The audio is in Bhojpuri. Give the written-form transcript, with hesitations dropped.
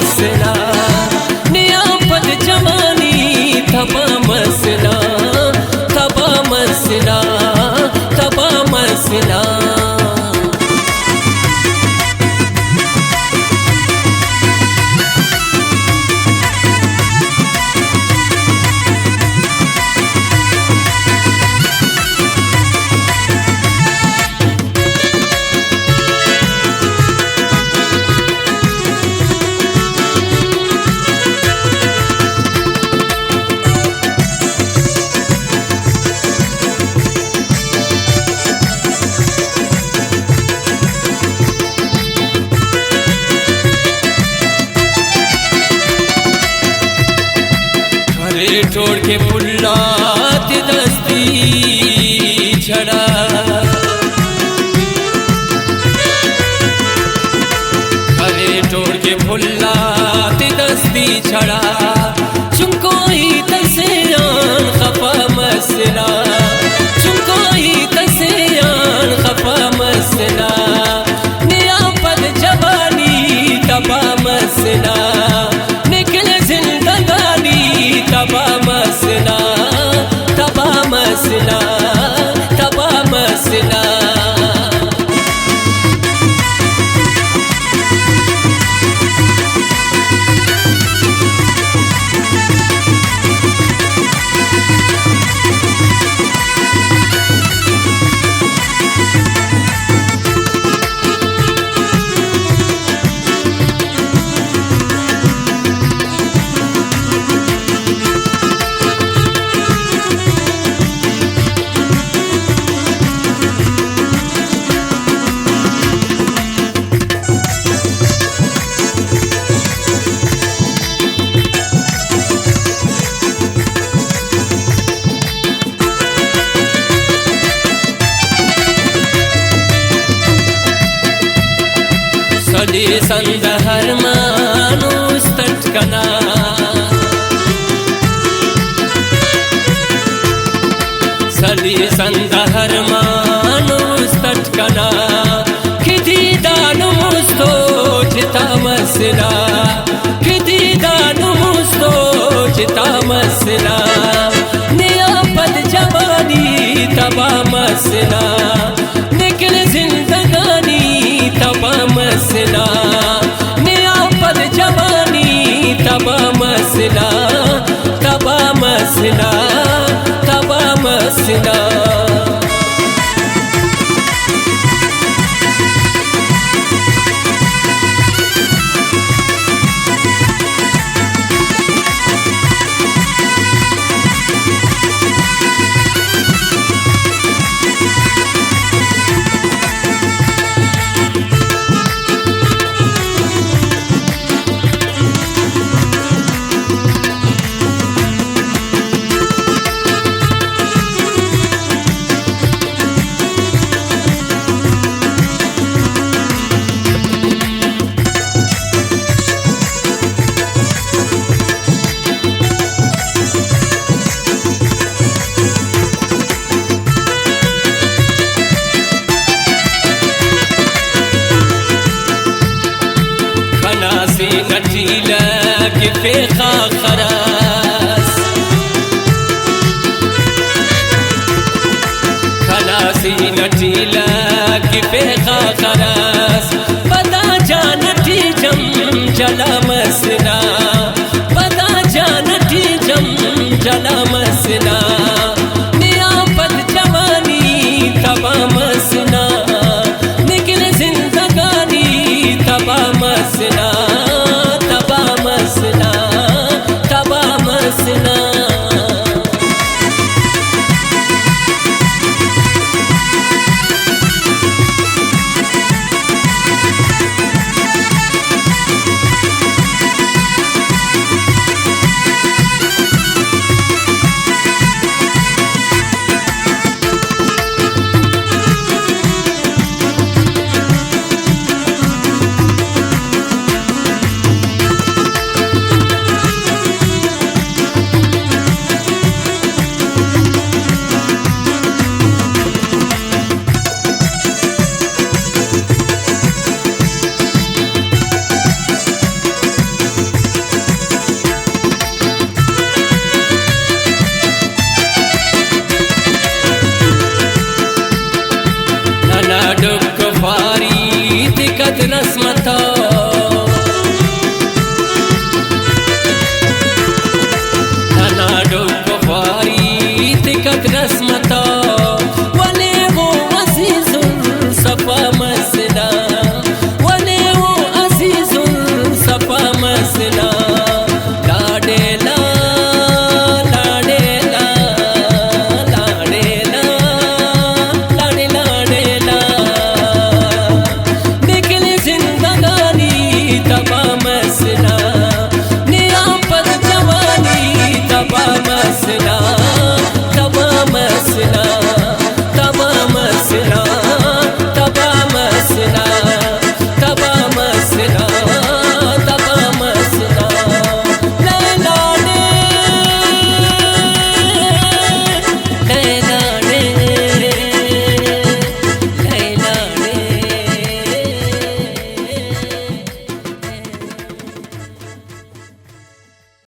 मसला नियापत जवानी तबा मसला तबा मसला तबा मसला छोड़ के पुल्ला दस्ती छड़ा अरे छोड़ के पुल्ला दस्ती छड़ा चुमको ही तसे आन खफा मसला चुमको ही तसे आन खफा मसला नियापत जवानी तबा मसला निकल जिंदगानी तबा मसला तबा मसला तबा मसला सली संदहर मानुस तटकना सली संदहर मानुस तटकना किदी दानु मुस्तो चिता मसला किदी दानु मुस्तो चिता मसला नियापत जवानी तबा मसला निकल जिंदगानी तबा मसला नियापत जवानी तबा मसला तबा मसला तबा मसला نتيلة كفيخا خلاص خلاصي نتيلة كفيخا خلاص بدا جانتي جم جلا مس